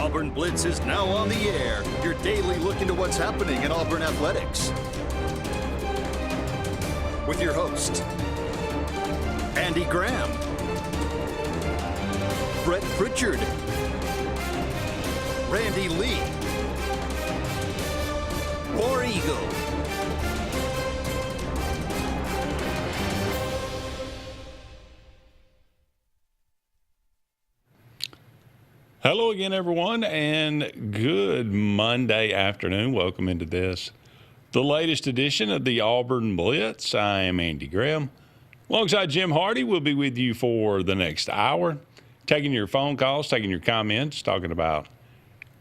Auburn Blitz is now on the air, your daily look into what's happening in Auburn athletics. With your host, Andy Graham, Brett Pritchard, Randy Lee, War Eagle. Hello again, everyone, and good Monday afternoon. Welcome into this, the latest edition of the Auburn Blitz. I am Andy Graham. Alongside Jim Hardy, we'll be with you for the next hour, taking your phone calls, taking your comments, talking about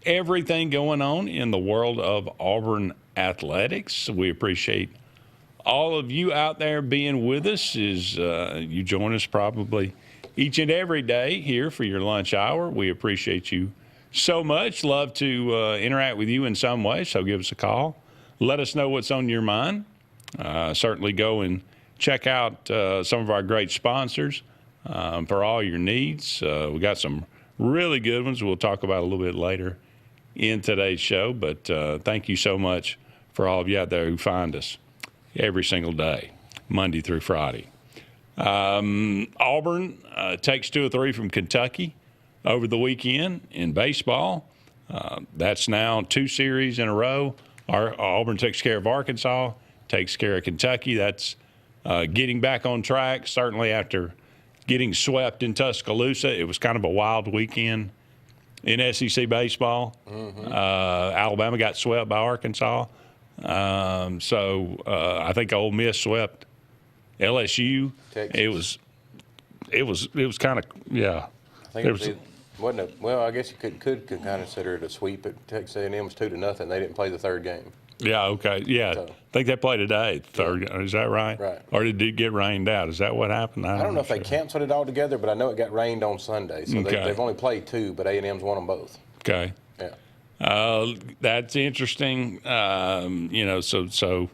everything going on in the world of Auburn athletics. We appreciate all of you out there being with us as you join us probably each and every day here for your lunch hour. We appreciate you so much. Love to interact with you in some way, so give us a call. Let us know what's on your mind. Certainly go and check out some of our great sponsors for all your needs. We got some really good ones we'll talk about a little bit later in today's show, but thank you so much for all of you out there who find us every single day, Monday through Friday. Auburn takes 2 or 3 from Kentucky over the weekend in baseball. That's now 2 series in a row. Auburn takes care of Arkansas, takes care of Kentucky. That's getting back on track, certainly after getting swept in Tuscaloosa. It was kind of a wild weekend in SEC baseball. Alabama got swept by Arkansas. So I think Ole Miss swept LSU. Texas. It was kind of, yeah. I think wasn't it? Well, I guess you could kind of consider it a sweep. But Texas A&M was 2-0. They didn't play the third game. Yeah. Okay. Yeah. So, I think they played today. Third. Yeah. Is that right? Right. Or did it get rained out? Is that what happened? I don't know if they canceled it altogether, but I know it got rained on Sunday. So they've only played 2, but A&M's won them both. Okay. Yeah. That's interesting. So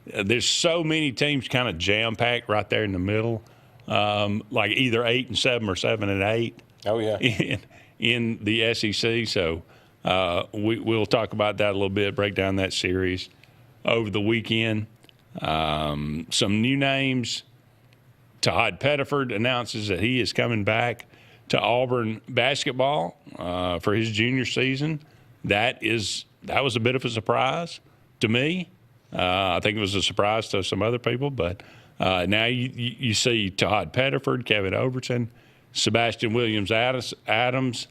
there's so many teams kind of jam-packed right there in the middle, like either 8-7 or 7-8. Oh, yeah. In the SEC. So we'll talk about that a little bit, break down that series over the weekend. Some new names. Todd Pettiford announces that he is coming back to Auburn basketball for his junior season. That was a bit of a surprise to me. I think it was a surprise to some other people, but now you see Todd Pettiford, Kevin Overton, Sebastian Williams-Adams,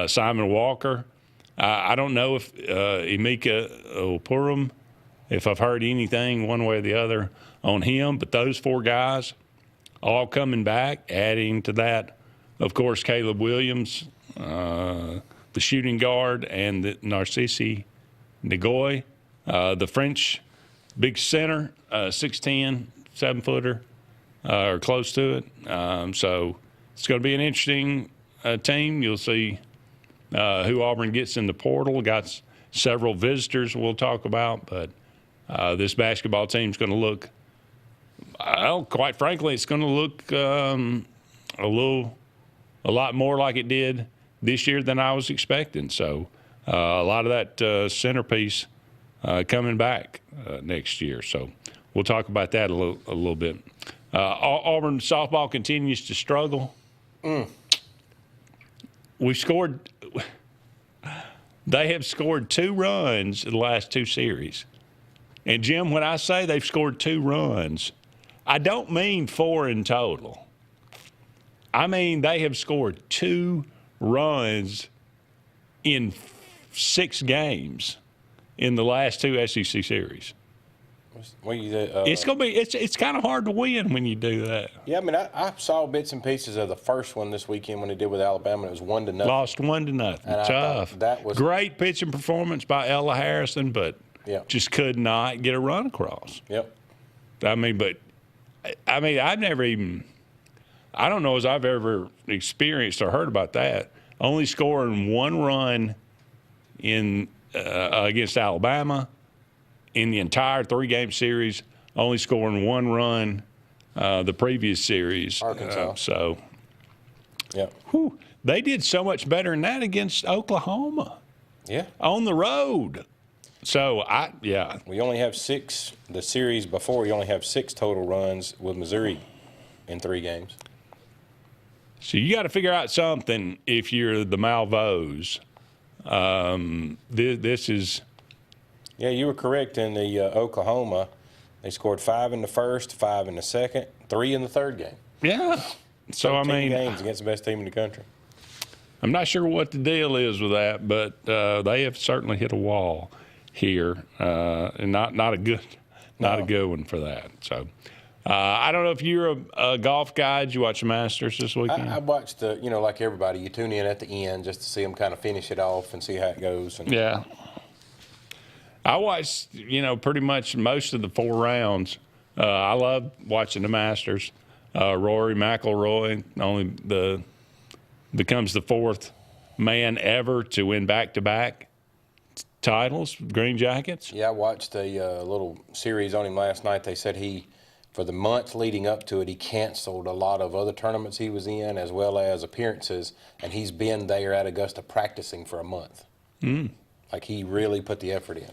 Simon Walker. I don't know if Emeka Oporum, if I've heard anything one way or the other on him, but those 4 guys all coming back, adding to that, of course, Caleb Williams, the shooting guard, and the Narcissi Ngoy, the French big center, 6'10", 7-footer, or close to it. So it's going to be an interesting team. You'll see who Auburn gets in the portal. Got several visitors we'll talk about, but this basketball team's going to look, quite frankly, it's going to look a lot more like it did this year than I was expecting. So a lot of that centerpiece coming back next year. So we'll talk about that a little bit. Auburn softball continues to struggle. They have scored 2 runs in the last 2 series. And, Jim, when I say they've scored 2 runs, I don't mean 4 in total. I mean they have scored 2 runs in 6 games in the last 2 SEC series. It's kind of hard to win when you do that. Yeah, I mean, I saw bits and pieces of the first one this weekend when they did with Alabama. It was 1-0. Lost 1-0. Tough. That was great pitching performance by Ella Harrison, but just could not get a run across. Yep. I mean, I've never even. I don't know as I've ever experienced or heard about that. Only scoring 1 run in against Alabama in the entire 3-game series, only scoring 1 run the previous series. Arkansas. So Yeah. they did so much better than that against Oklahoma. Yeah. On the road. So, We only have 6. The series before, you only have 6 total runs with Missouri in 3 games. So you got to figure out something if you're the Malvos. This is. Yeah, you were correct in the Oklahoma. They scored 5 in the first, 5 in the second, 3 in the third game. Yeah. So, I mean. games against the best team in the country. I'm not sure what the deal is with that, but they have certainly hit a wall here, and not a good one for that. So. I don't know if you're a golf guy. Did you watch the Masters this weekend? I watched like everybody, you tune in at the end just to see them kind of finish it off and see how it goes. And yeah. I watched, pretty much most of the 4 rounds. I love watching the Masters. Rory McIlroy becomes the 4th man ever to win back-to-back titles, Green Jackets. Yeah, I watched a little series on him last night. They said for the month leading up to it, he canceled a lot of other tournaments he was in as well as appearances, and he's been there at Augusta practicing for a month. Like he really put the effort in.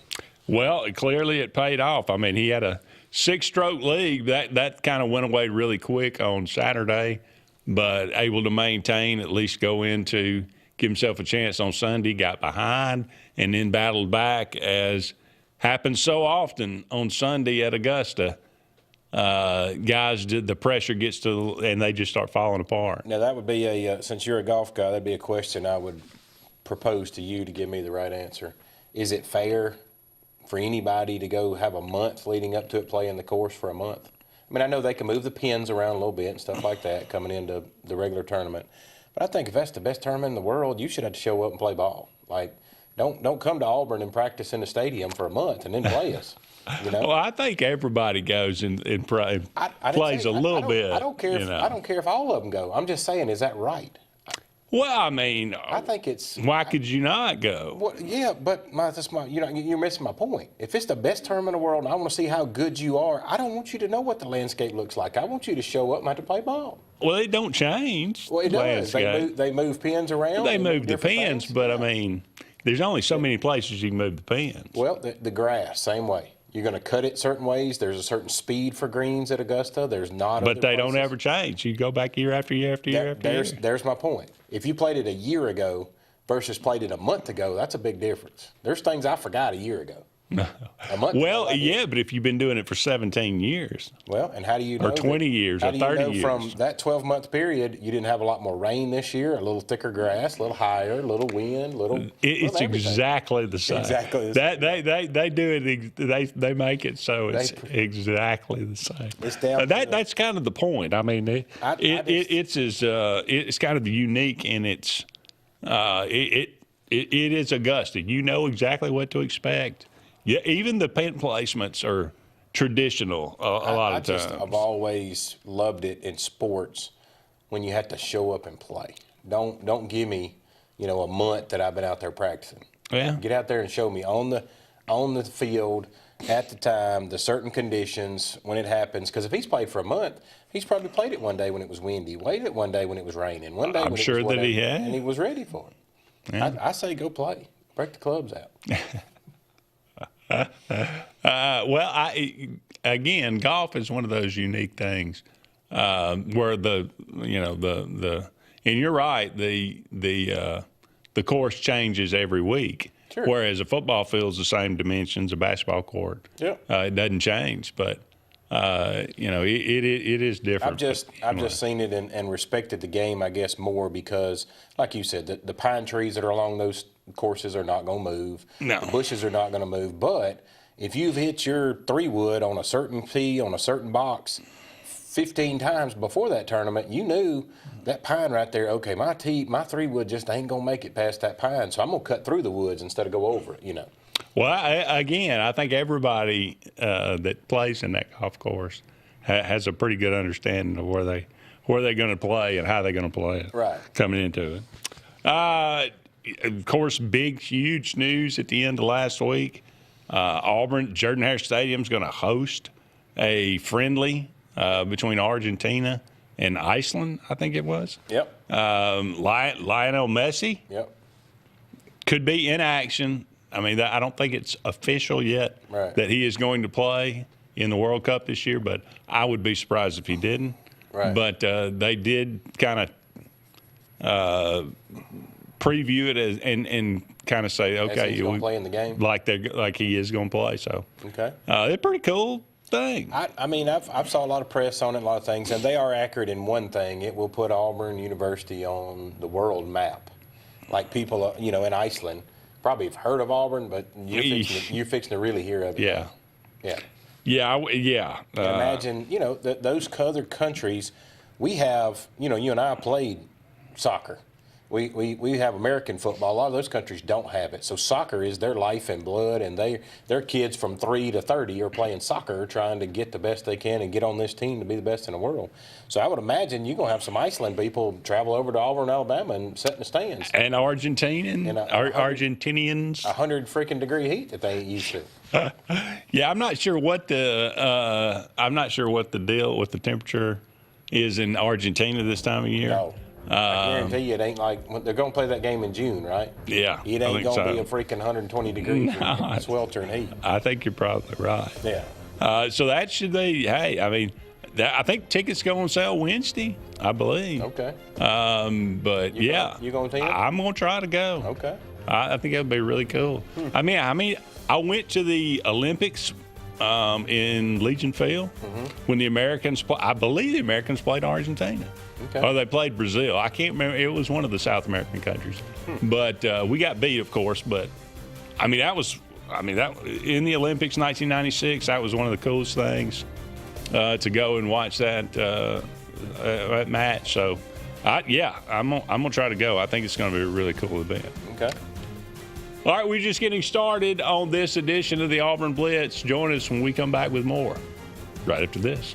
Well, clearly it paid off. I mean, he had a 6-stroke lead. That kind of went away really quick on Saturday, but able to maintain, at least go into, give himself a chance on Sunday, got behind, and then battled back, as happens so often on Sunday at Augusta. Guys, the pressure gets to, and they just start falling apart. Now, that would be since you're a golf guy, that'd be a question I would propose to you to give me the right answer. Is it fair for anybody to go have a month leading up to it, playing the course for a month? I mean, I know they can move the pins around a little bit and stuff like that coming into the regular tournament, but I think if that's the best tournament in the world, you should have to show up and play ball. Like, don't come to Auburn and practice in the stadium for a month and then play us. Well, I think everybody goes and plays a little bit. I don't care. I don't care if all of them go. I'm just saying, is that right? Well, I mean, I think it's. Why could you not go? Well, yeah, but you're missing my point. If it's the best tournament in the world and I want to see how good you are, I don't want you to know what the landscape looks like. I want you to show up and have to play ball. Well, it don't change. Well, it does. They move pins around. They move the pins, things. but I mean, there's only so many places you can move the pins. Well, the grass, same way. You're going to cut it certain ways. There's a certain speed for greens at Augusta. There's not. But they don't ever change. You go back year after year after year after year. There's my point. If you played it a year ago versus played it a month ago, that's a big difference. There's things I forgot a year ago. A month well, ago, yeah, but if you've been doing it for 17 years. Well, and how do you know? Or 20 years or 30 years. From that 12-month period, you didn't have a lot more rain this year, a little thicker grass, a little higher, a little wind, It's exactly the same. Exactly the same. They do it. They make it so it's exactly the same. It's down. That's kind of the point. I mean, it's kind of unique in its. It is Augusta. You know exactly what to expect. Yeah, even the pin placements are traditional a lot of times. I've always loved it in sports when you have to show up and play. Don't give me, a month that I've been out there practicing. Yeah. Get out there and show me on the field at the time, the certain conditions when it happens. Because if he's played for a month, he's probably played it one day when it was windy, played it one day when it was raining, one day I'm when sure it was that he had, and he was ready for it. Yeah. I say go play, break the clubs out. Again, golf is one of those unique things where and you're right, the course changes every week. Sure. Whereas a football field's the same dimensions, a basketball court. Yeah. It doesn't change, but it is different. I've just seen it and respected the game, I guess, more because, like you said, the pine trees that are along those courses are not going to move. No. The bushes are not going to move. But if you've hit your 3-wood on a certain tee on a certain box 15 times before that tournament, you knew that pine right there, okay, my 3-wood just ain't going to make it past that pine, so I'm going to cut through the woods instead of go over it, Well, I think everybody that plays in that golf course has a pretty good understanding of where they're going to play and how they're going to play it. Right. Coming into it. Of course, big, huge news at the end of last week. Auburn, Jordan-Hare Stadium is going to host a friendly between Argentina in Iceland, I think it was. Yep. Lionel Messi Yep. could be in action. I mean, I don't think it's official yet that he is going to play in the World Cup this year, but I would be surprised if he didn't. Right. But they did kind of preview it and kind of say, okay, he's gonna play in the game, like he is going to play. So okay, it's a pretty cool thing. I mean, I've saw a lot of press on it, a lot of things, and they are accurate in one thing: it will put Auburn University on the world map. Like people, in Iceland probably have heard of Auburn, but you're fixing to really hear of it. Yeah. Yeah. Yeah. Imagine, those other countries. We have, you and I played soccer. We have American football. A lot of those countries don't have it. So soccer is their life and blood, and their kids from 3 to 30 are playing soccer, trying to get the best they can and get on this team to be the best in the world. So I would imagine you're going to have some Iceland people travel over to Auburn, Alabama, and sit in the stands. And Argentinians. 100 freaking degree heat that they ain't used to. Yeah, I'm not sure what the deal with the temperature is in Argentina this time of year. No. I guarantee you it ain't like they're going to play that game in June, right? Yeah. It ain't going to be a freaking 120 degrees sweltering heat. I think you're probably right. Yeah. So that should be, hey, I mean, I think tickets go on sale Wednesday, I believe. Okay. But you going to attend? I'm going to try to go. Okay. I think that would be really cool. I mean, I went to the Olympics in Legion Field when the Americans I believe the Americans played Argentina. Okay. Or they played Brazil. I can't remember. It was one of the South American countries. But we got beat, of course. But, that in the Olympics 1996, that was one of the coolest things to go and watch that match. So, I'm going to try to go. I think it's going to be a really cool event. Okay. All right, we're just getting started on this edition of the Auburn Blitz. Join us when we come back with more right after this.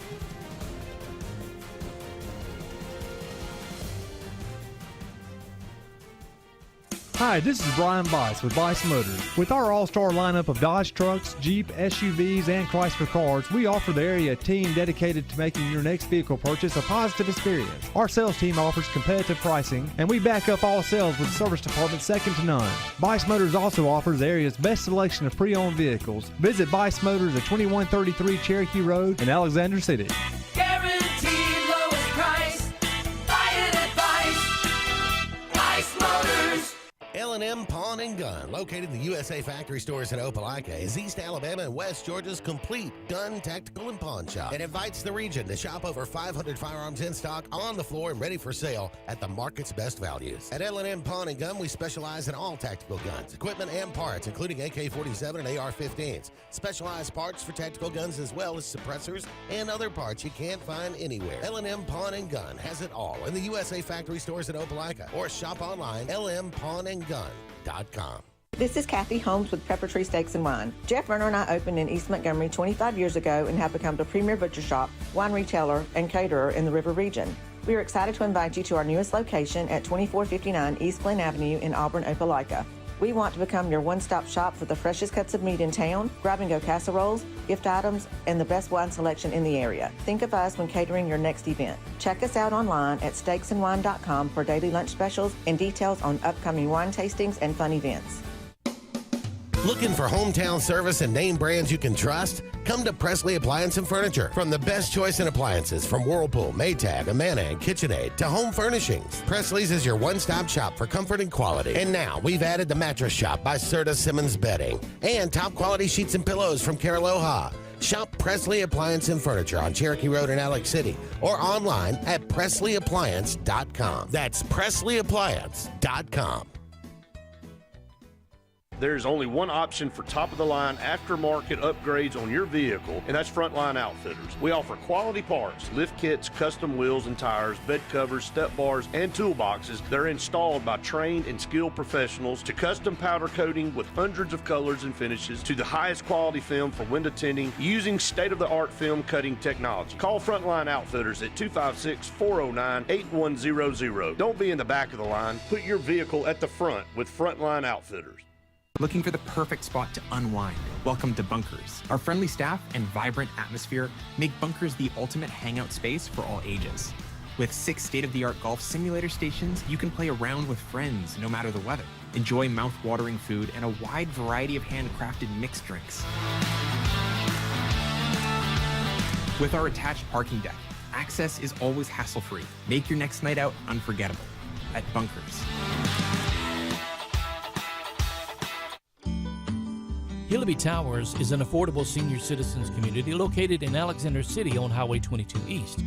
Hi, this is Brian Bice with Bice Motors. With our all-star lineup of Dodge trucks, Jeep, SUVs, and Chrysler cars, we offer the area a team dedicated to making your next vehicle purchase a positive experience. Our sales team offers competitive pricing, and we back up all sales with service department second to none. Bice Motors also offers the area's best selection of pre-owned vehicles. Visit Bice Motors at 2133 Cherokee Road in Alexander City. Guaranteed lowest price. Buy it at Bice Motors. L&M Pawn and Gun, located in the USA Factory Stores in Opelika, is East Alabama and West Georgia's complete gun, tactical, and pawn shop. It invites the region to shop over 500 firearms in stock, on the floor, and ready for sale at the market's best values. At L&M Pawn and Gun, we specialize in all tactical guns, equipment, and parts, including AK-47 and AR-15s. Specialized parts for tactical guns as well as suppressors and other parts you can't find anywhere. L&M Pawn and Gun has it all in the USA Factory Stores in Opelika, or shop online, lmpawnandgun.com. This is Kathy Holmes with Pepper Tree Steaks and Wine. Jeff Verner and I opened in East Montgomery 25 years ago and have become the premier butcher shop, wine retailer, and caterer in the River region. We are excited to invite you to our newest location at 2459 East Glen Avenue in Auburn, Opelika. We want to become your one-stop shop for the freshest cuts of meat in town, grab-and-go casseroles, gift items, and the best wine selection in the area. Think of us when catering your next event. Check us out online at steaksandwine.com for daily lunch specials and details on upcoming wine tastings and fun events. Looking for hometown service and name brands you can trust? Come to Presley Appliance and Furniture. From the best choice in appliances from Whirlpool, Maytag, Amana, and KitchenAid to home furnishings, Presley's is your one-stop shop for comfort and quality. And now we've added the Mattress Shop by Serta Simmons Bedding and top quality sheets and pillows from Caraloha. Shop Presley Appliance and Furniture on Cherokee Road in Alex City or online at PresleyAppliance.com. That's PresleyAppliance.com. There's only one option for top-of-the-line aftermarket upgrades on your vehicle, and that's Frontline Outfitters. We offer quality parts, lift kits, custom wheels and tires, bed covers, step bars, and toolboxes that are installed by trained and skilled professionals, to custom powder coating with hundreds of colors and finishes, to the highest quality film for window tinting using state-of-the-art film cutting technology. Call Frontline Outfitters at 256-409-8100. Don't be in the back of the line. Put your vehicle at the front with Frontline Outfitters. Looking for the perfect spot to unwind? Welcome to Bunkers. Our friendly staff and vibrant atmosphere make Bunkers the ultimate hangout space for all ages. With 6 state-of-the-art golf simulator stations, you can play around with friends no matter the weather. Enjoy mouth-watering food and a wide variety of handcrafted mixed drinks. With our attached parking deck, access is always hassle-free. Make your next night out unforgettable at Bunkers. Hillaby Towers is an affordable senior citizens community located in Alexander City on Highway 22 East.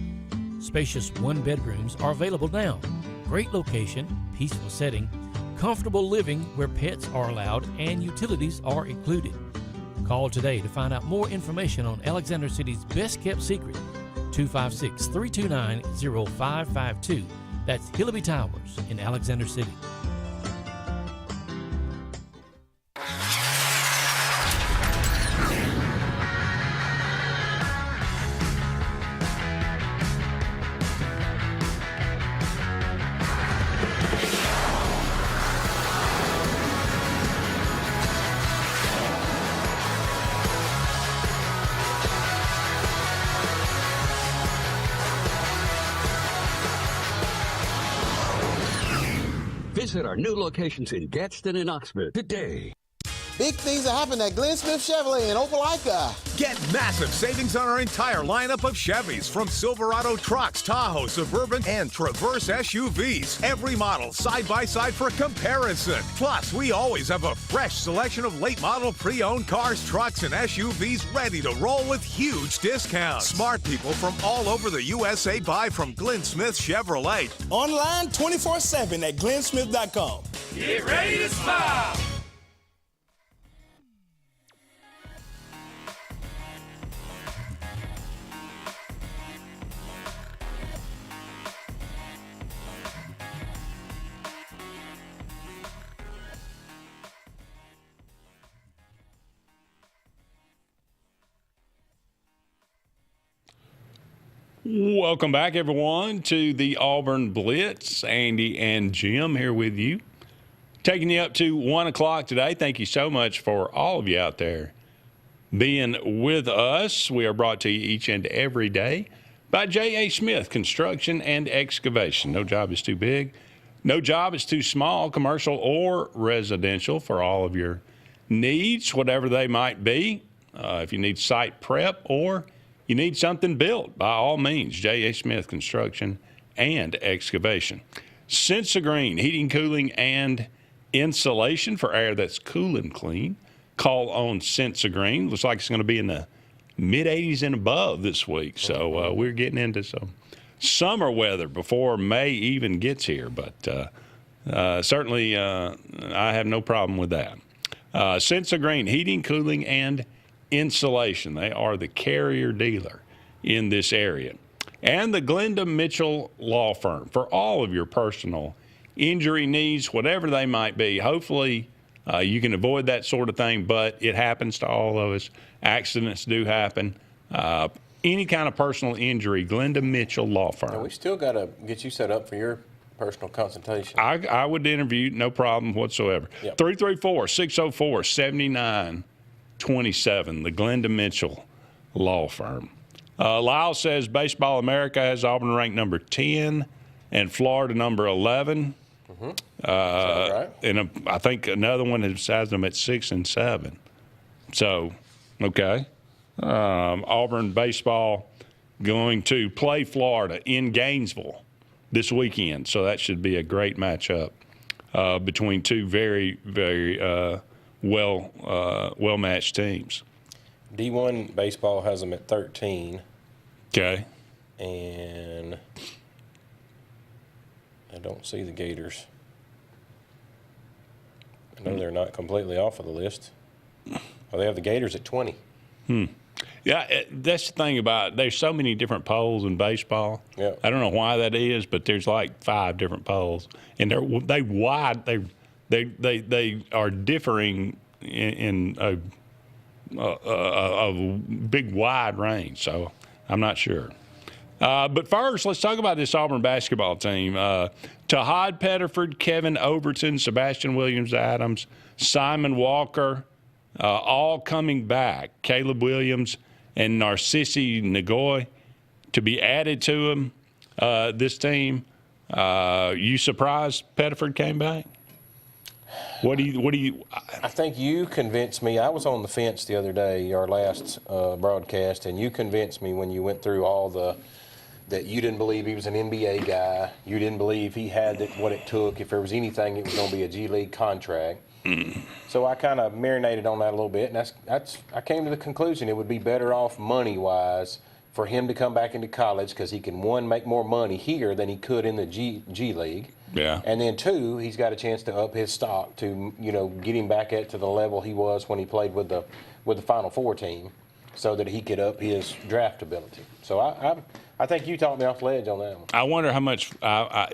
Spacious one-bedrooms are available now. Great location, peaceful setting, comfortable living where pets are allowed and utilities are included. Call today to find out more information on Alexander City's best-kept secret, 256-329-0552. That's Hillaby Towers in Alexander City. Visit our new locations in Gadsden and Oxford today. Big things are happening at Glenn Smith Chevrolet in Opelika. Get massive savings on our entire lineup of Chevys, from Silverado trucks, Tahoe, Suburban, and Traverse SUVs. Every model side by side for comparison. Plus, we always have a fresh selection of late model pre-owned cars, trucks, and SUVs ready to roll with huge discounts. Smart people from all over the USA buy from Glenn Smith Chevrolet. Online 24/7 at glennsmith.com. Get ready to smile. Welcome back, everyone, to the Auburn Blitz. Andy and Jim here with you, taking you up to 1 o'clock today. Thank you so much for all of you out there being with us. We are brought to you each and every day by J.A. Smith Construction and Excavation. No job is too big. No job is too small, commercial or residential, for all of your needs, whatever they might be. If you need site prep or you need something built, by all means, J.A. Smith Construction and Excavation. Sense of Green, heating, cooling, and insulation for air that's cool and clean. Call on Sense of Green. Looks like it's going to be in the mid-80s and above this week. So we're getting into some summer weather before May even gets here. But certainly I have no problem with that. Sense of Green, heating, cooling, and insulation. They are the carrier dealer in this area. And the Glenda Mitchell Law Firm for all of your personal injury needs, whatever they might be. Hopefully you can avoid that sort of thing, but it happens to all of us. Accidents do happen. Any kind of personal injury, Glenda Mitchell Law Firm. Now, we still got to get you set up for your personal consultation. I would interview, no problem whatsoever. Yep. 334-604-7927, the Glenda Mitchell Law Firm. Lyle says Baseball America has Auburn ranked number 10 and Florida number 11. Mm-hmm. Right? And I think another one has them at 6 and 7. So, okay. Auburn baseball going to play Florida in Gainesville this weekend. So that should be a great matchup between two very, very well-matched teams. D1 baseball has them at 13. Okay. And I don't see the Gators. I know they're not completely off of the list. Well, they have the Gators at 20. Yeah, that's the thing about there's so many different polls in baseball. Yeah. I don't know why that is, but there's like 5 different polls, and they are differing in a big wide range. So I'm not sure. But first, let's talk about this Auburn basketball team. Tahad Pettiford, Kevin Overton, Sebastian Williams-Adams, Simon Walker, all coming back. Caleb Williams and Narcissi Nagoy to be added to them. this team. You surprised Pettiford came back? What do you? I think you convinced me. I was on the fence the other day, our last broadcast, and you convinced me when you went through all that you didn't believe he was an NBA guy. You didn't believe he had what it took. If there was anything, it was going to be a G League contract. So I kind of marinated on that a little bit, and I came to the conclusion it would be better off money-wise for him to come back into college because he can, one, make more money here than he could in the G League. Yeah. And then, two, he's got a chance to up his stock to, get him back to the level he was when he played with the Final Four team so that he could up his draft ability. So I think you talked me off the ledge on that one. I wonder how much I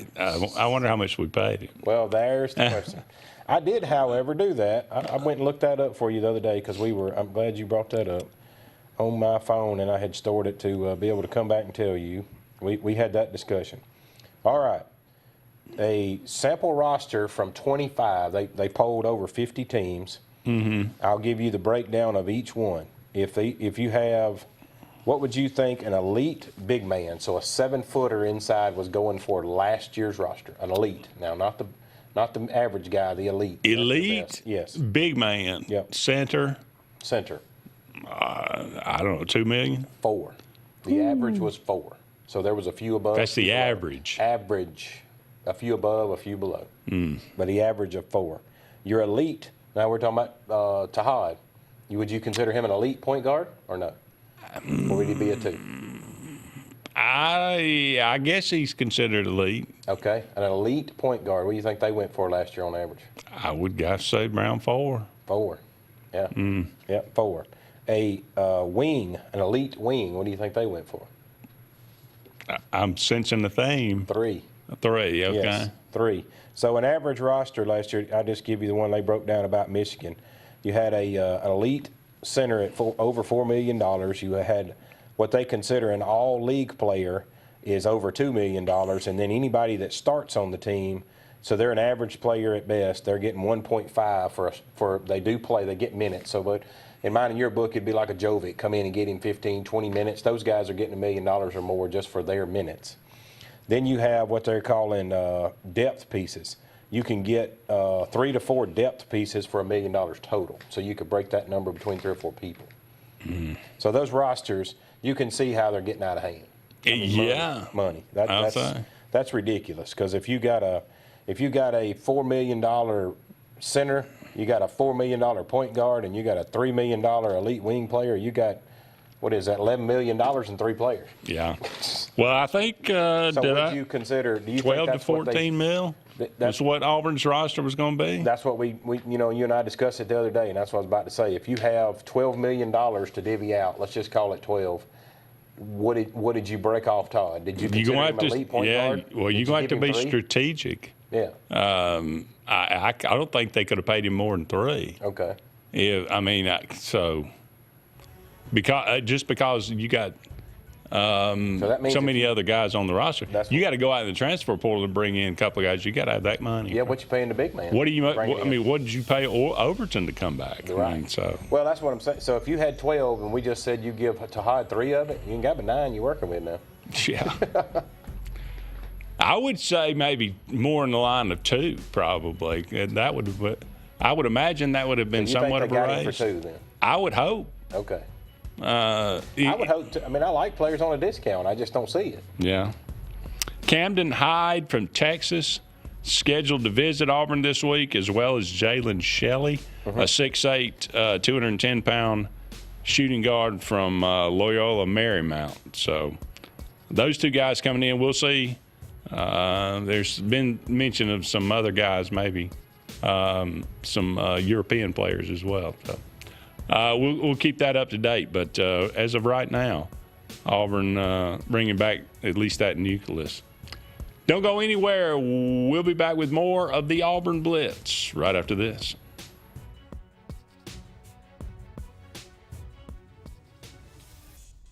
wonder how much we paid him. Well, there's the question. I did, however, do that. I went and looked that up for you the other day because I'm glad you brought that up on my phone, and I had stored it to be able to come back and tell you. We had that discussion. All right. A sample roster from 25. They polled over 50 teams. Mm-hmm. I'll give you the breakdown of each one. If you have, what would you think an elite big man, so a 7-footer inside, was going for last year's roster? An elite. Now, not the average guy, the elite. Elite? Yes. Big man. Yep. Center? I don't know, $2 million? 4. The average was 4. So there was a few above. That's the average. Average. A few above, a few below. But the average of 4. Your elite, now we're talking about Tahad. Would you consider him an elite point guard or no? Or would he be a 2? I guess he's considered elite. Okay. An elite point guard, what do you think they went for last year on average? I would guess say around 4. 4. Yeah. Yeah, 4. A wing, an elite wing, what do you think they went for? I'm sensing the theme. 3. 3, okay. Yes, 3. So an average roster last year, I'll just give you the one they broke down about Michigan. You had an elite center at over $4 million. You had what they consider an all-league player is over $2 million. And then anybody that starts on the team, so they're an average player at best, they're getting 1.5 for they do play, they get minutes. So, but in mine and your book, it'd be like a Jovic, come in and get him 15, 20 minutes. Those guys are getting $1 million or more just for their minutes. Then you have what they're calling depth pieces. You can get 3 to 4 depth pieces for $1 million total. So you could break that number between 3 or 4 people. So those rosters, you can see how they're getting out of hand. Money. That's ridiculous. Because if you got a $4 million center, you got a $4 million point guard, and you got a $3 million elite wing player, you got, what is that, $11 million in 3 players? Yeah. Well, I think so would you consider? Do you 12 think to 14 mil? That's what Auburn's roster was going to be. That's what we you and I discussed it the other day, and that's what I was about to say. If you have $12 million to divvy out, let's just call it 12. What did you break off, Todd? Did you consider him an elite point guard? Well, you're going to have to be strategic. Yeah. I don't think they could have paid him more than 3. Okay. Yeah, I mean, because you got so many other guys on the roster, you got to go out in the transfer portal and bring in a couple of guys. You got to have that money. Yeah, what you paying the big man? What did you pay Overton to come back? Right. I mean, so. Well, that's what I'm saying. So if you had 12 and we just said you give Tahad 3 of it, you ain't got but 9 you're working with now. Yeah. I would say maybe more in the line of 2, probably. And I would imagine that would have been somewhat of a raise. For 2 then? I would hope. Okay. I would hope to. I mean, I like players on a discount. I just don't see it. Yeah. Camden Hyde from Texas scheduled to visit Auburn this week, as well as Jalen Shelley, a 6'8", 210-pound shooting guard from Loyola Marymount. So those 2 guys coming in, we'll see. There's been mention of some other guys, maybe some European players as well. So we'll keep that up to date. But as of right now, Auburn bringing back at least that nucleus. Don't go anywhere. We'll be back with more of the Auburn Blitz right after this.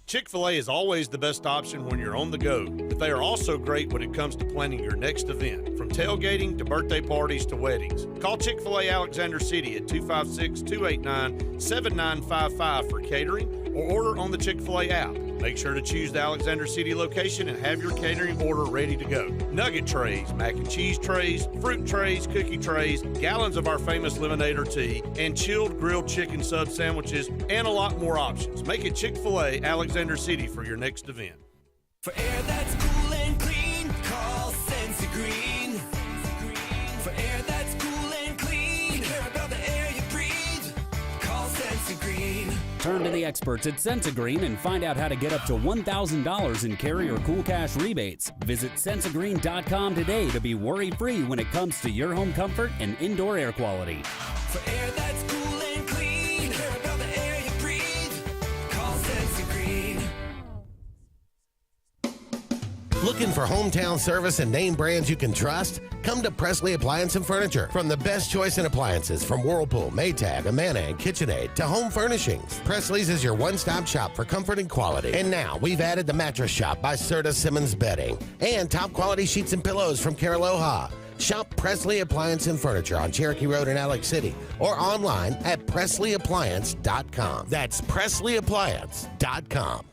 Chick-fil-A is always the best option when you're on the go, but they are also great when it comes to planning your next event, from tailgating to birthday parties to weddings. Call Chick-fil-A Alexander City at 256-289-7955 for catering, or order on the Chick-fil-A app. Make sure to choose the Alexander City location and have your catering order ready to go. Nugget trays, mac and cheese trays, fruit trays, cookie trays, gallons of our famous lemonade or tea, and chilled grilled chicken sub sandwiches, and a lot more options. Make it Chick-fil-A Alexander City for your next event. For air that's cool and clean, call Sensi Green. For air that's cool and clean, care about the air you breathe, call Sensi Green. Turn to the experts at Sensigreen and find out how to get up to $1,000 in carrier cool cash rebates. Visit sensigreen.com today to be worry-free when it comes to your home comfort and indoor air quality. For air that's cool and clean, care about the air you breathe, call Sensi Green. Looking for hometown service and name brands you can trust? Come to Presley Appliance and Furniture. From the best choice in appliances from Whirlpool, Maytag, Amana, and KitchenAid to home furnishings, Presley's is your one-stop shop for comfort and quality. And now we've added the Mattress Shop by Serta Simmons Bedding and top quality sheets and pillows from Caraloha. Shop Presley Appliance and Furniture on Cherokee Road in Alex City or online at PresleyAppliance.com. That's PresleyAppliance.com.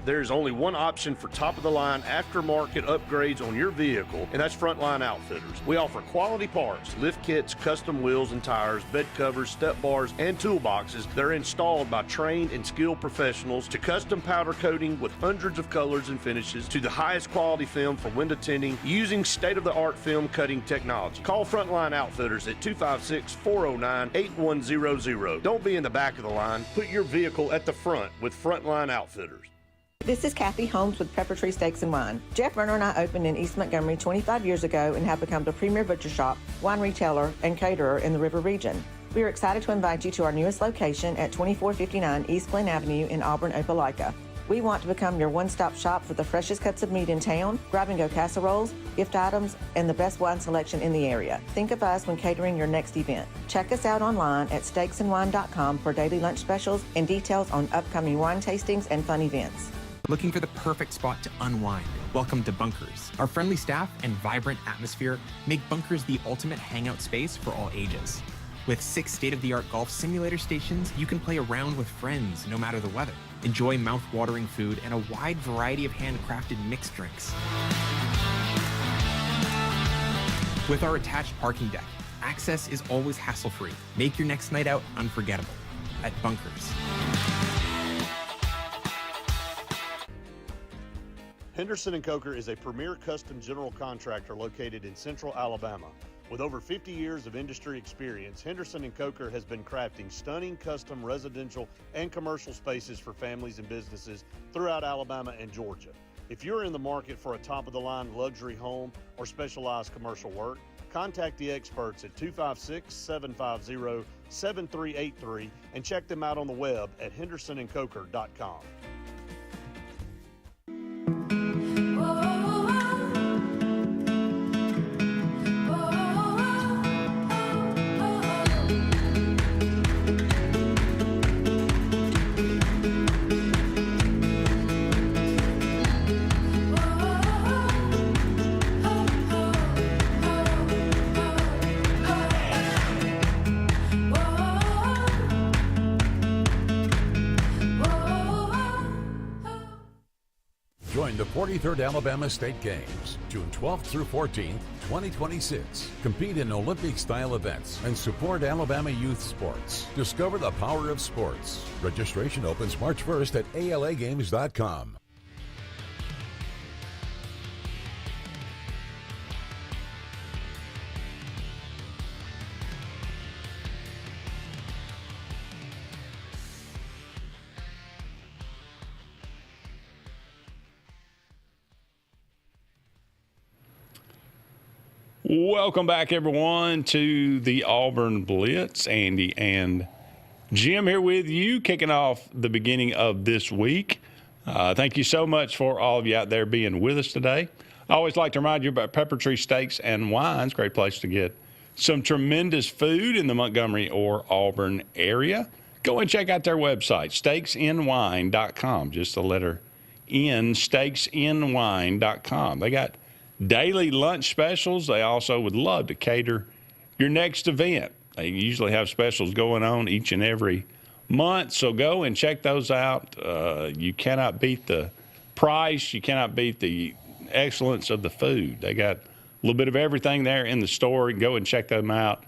There's only one option for top-of-the-line aftermarket upgrades on your vehicle, and that's Frontline Outfitters. We offer quality parts, lift kits, custom wheels and tires, bed covers, step bars, and toolboxes that are installed by trained and skilled professionals, to custom powder coating with hundreds of colors and finishes, to the highest quality film for window tinting using state-of-the-art film cutting technology. Call Frontline Outfitters at 256-409-8100. Don't be in the back of the line. Put your vehicle at the front with Frontline Outfitters. This is Kathy Holmes with Pepper Tree Steaks and Wine. Jeff Verner and I opened in East Montgomery 25 years ago and have become the premier butcher shop, wine retailer, and caterer in the River region. We are excited to invite you to our newest location at 2459 East Glen Avenue in Auburn, Opelika. We want to become your one-stop shop for the freshest cuts of meat in town, grab-and-go casseroles, gift items, and the best wine selection in the area. Think of us when catering your next event. Check us out online at steaksandwine.com for daily lunch specials and details on upcoming wine tastings and fun events. Looking for the perfect spot to unwind? Welcome to Bunkers. Our friendly staff and vibrant atmosphere make Bunkers the ultimate hangout space for all ages. With 6 state-of-the-art golf simulator stations, you can play around with friends no matter the weather. Enjoy mouth-watering food and a wide variety of handcrafted mixed drinks. With our attached parking deck, access is always hassle-free. Make your next night out unforgettable at Bunkers. Henderson & Coker is a premier custom general contractor located in central Alabama. With over 50 years of industry experience, Henderson & Coker has been crafting stunning custom residential and commercial spaces for families and businesses throughout Alabama and Georgia. If you're in the market for a top-of-the-line luxury home or specialized commercial work, contact the experts at 256-750-7383 and check them out on the web at hendersonandcoker.com. Join the 43rd Alabama State Games, June 12th through 14th, 2026. Compete in Olympic-style events and support Alabama youth sports. Discover the power of sports. Registration opens March 1st at alagames.com. Welcome back, everyone, to the Auburn Blitz. Andy and Jim here with you, kicking off the beginning of this week. Thank you so much for all of you out there being with us today. I always like to remind you about Pepper Tree Steaks and Wines. Great place to get some tremendous food in the Montgomery or Auburn area. Go and check out their website, steaksandwine.com. Just the letter N, steaksandwine.com. They got daily lunch specials. They also would love to cater your next event. They usually have specials going on each and every month, so go and check those out. You cannot beat the price. You cannot beat the excellence of the food. They got a little bit of everything there in the store. Go and check them out.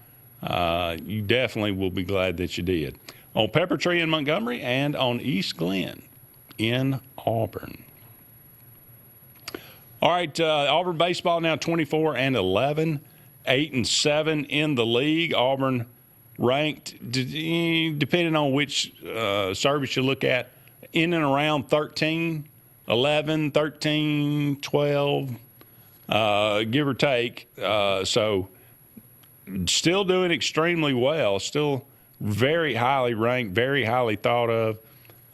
You definitely will be glad that you did. On Pepper Tree in Montgomery and on East Glen in Auburn. All right, Auburn baseball now 24-11, 8-7 in the league. Auburn ranked, depending on which service you look at, in and around 13, 11, 13, 12, give or take. So still doing extremely well, still very highly ranked, very highly thought of.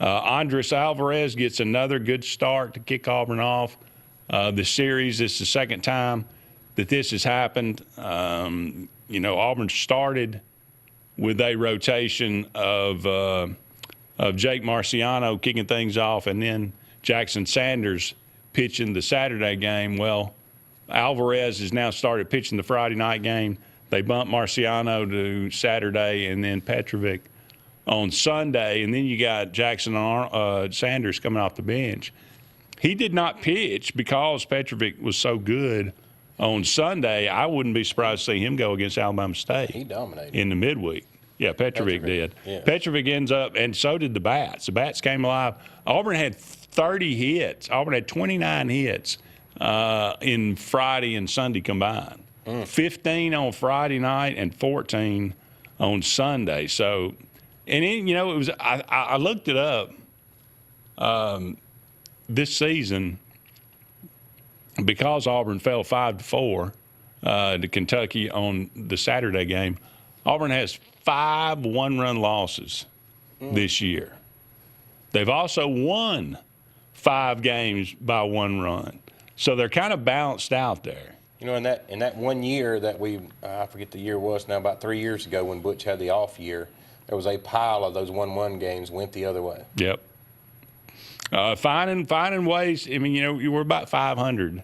Andres Alvarez gets another good start to kick Auburn off the series. It's the second time that this has happened. Auburn started with a rotation of Jake Marciano kicking things off, and then Jackson Sanders pitching the Saturday game. Well, Alvarez has now started pitching the Friday night game. They bumped Marciano to Saturday, and then Petrovic on Sunday, and then you got Jackson Sanders coming off the bench. He did not pitch because Petrovic was so good on Sunday. I wouldn't be surprised to see him go against Alabama State. He dominated in the midweek. Yeah, Petrovic did. Yeah. Petrovic ends up, and so did the Bats. The Bats came alive. Auburn had 30 hits. Auburn had 29 hits in Friday and Sunday combined. 15 on Friday night and 14 on Sunday. So, and then, it was. I looked it up. This season, because Auburn fell 5-4 to Kentucky on the Saturday game, Auburn has 5 one-run losses this year. They've also won 5 games by 1 run, so they're kind of balanced out there. In that 1 year that I forget the year was now, about 3 years ago when Butch had the off year, there was a pile of those 1-1 games went the other way. Yep. Finding ways. I mean, we're about 500.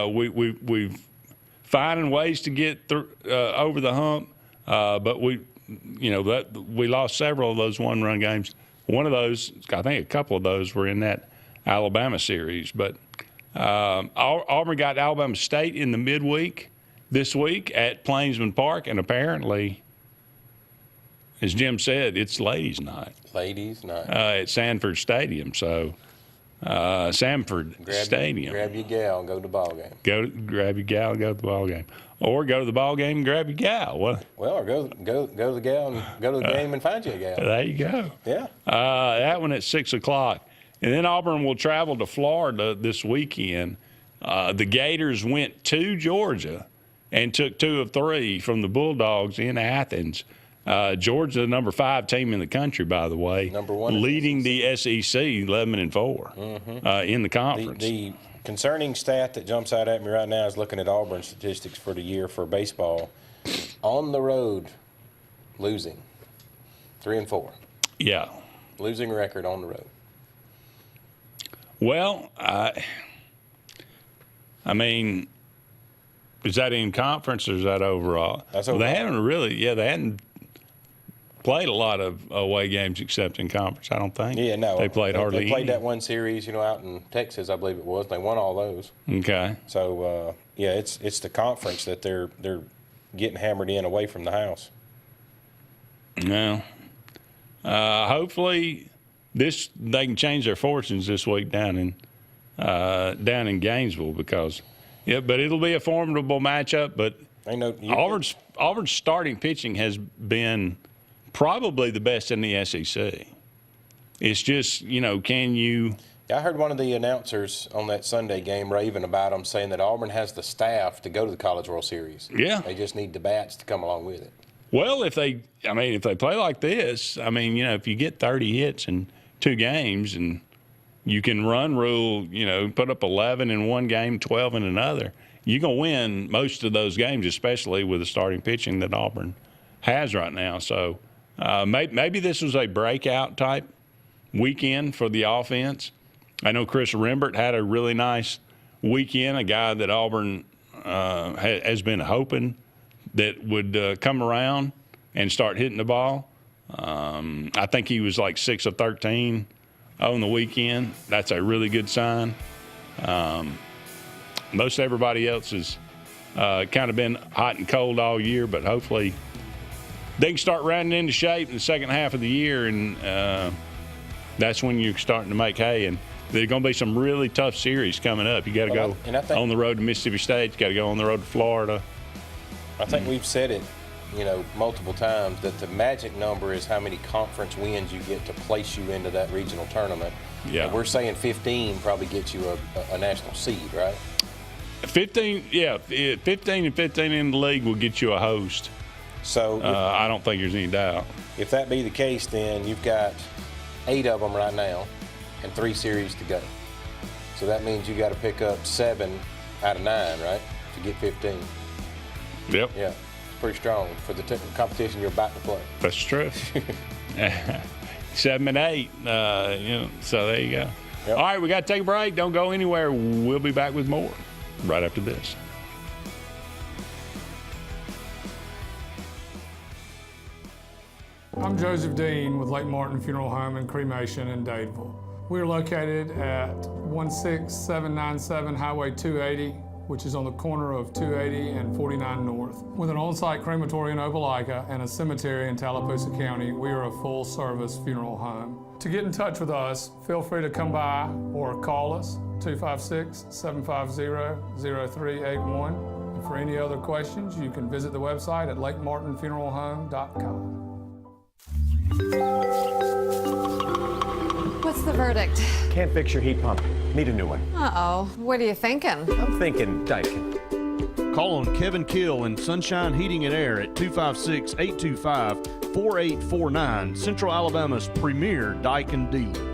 We've finding ways to get through over the hump, but we lost several of those 1-run games. One of those, I think, a couple of those were in that Alabama series. But Auburn got Alabama State in the midweek this week at Plainsman Park, and apparently, as Jim said, it's ladies' night. Ladies' night. At Sanford Stadium. So, Sanford Stadium. Grab your gal and go to the ball game. Grab your gal and go to the ball game. Or go to the ball game and grab your gal. Or go to the gal and go to the game and find you a gal. There you go. Yeah. That one at 6 o'clock. And then Auburn will travel to Florida this weekend. The Gators went to Georgia and took 2 of 3 from the Bulldogs in Athens. Georgia, the number 5 team in the country, by the way, number 1 leading the SEC 11-4 in the conference. The concerning stat that jumps out at me right now is looking at Auburn statistics for the year for baseball. On the road, losing 3-4. Yeah, losing record on the road. Well, I mean, is that in conference or is that overall? That's overall. They hadn't played a lot of away games except in conference, I don't think. Yeah, no. They played hardly any. They played that one series, out in Texas, I believe it was. They won all those. Okay. So, it's the conference that they're getting hammered in away from the house. No. Hopefully they can change their fortunes this week down in Gainesville because but it'll be a formidable matchup. But Auburn's starting pitching has been probably the best in the SEC. It's just, can you? Yeah, I heard one of the announcers on that Sunday game raving about them, saying that Auburn has the staff to go to the College World Series. Yeah. They just need the bats to come along with it. Well, if they play like this, if you get 30 hits in 2 games and you can run rule, put up 11 in one game, 12 in another, you're going to win most of those games, especially with the starting pitching that Auburn has right now. So maybe this was a breakout type weekend for the offense. I know Chris Rembert had a really nice weekend, a guy that Auburn has been hoping that would come around and start hitting the ball. I think he was like 6 of 13 on the weekend. That's a really good sign. Most everybody else has kind of been hot and cold all year, but hopefully they can start rounding into shape in the second half of the year, and that's when you're starting to make hay. And there's going to be some really tough series coming up. You got to go on the road to Mississippi State. You got to go on the road to Florida. I think we've said it, multiple times, that the magic number is how many conference wins you get to place you into that regional tournament. Yeah. And we're saying 15 probably gets you a national seed, right? 15 and 15 in the league will get you a host. So I don't think there's any doubt. If that be the case, then you've got 8 of them right now and 3 series to go. So that means you got to pick up 7 out of 9, right, to get 15. Yep. Yeah, pretty strong for the competition you're about to play. That's true. 7 and 8, so there you go. Yep. All right, we got to take a break. Don't go anywhere. We'll be back with more right after this. I'm Joseph Dean with Lake Martin Funeral Home and Cremation in Dadeville. We are located at 16797 Highway 280, which is on the corner of 280 and 49 North. With an on-site crematory in Opelika and a cemetery in Tallapoosa County, we are a full-service funeral home. To get in touch with us, feel free to come by or call us, 256-750-0381. And for any other questions, you can visit the website at lakemartinfuneralhome.com. What's the verdict? Can't fix your heat pump. Need a new one. Uh-oh. What are you thinking? I'm thinking Daikin. Call on Kevin Kill and Sunshine Heating and Air at 256-825-4849, Central Alabama's premier Daikin dealer.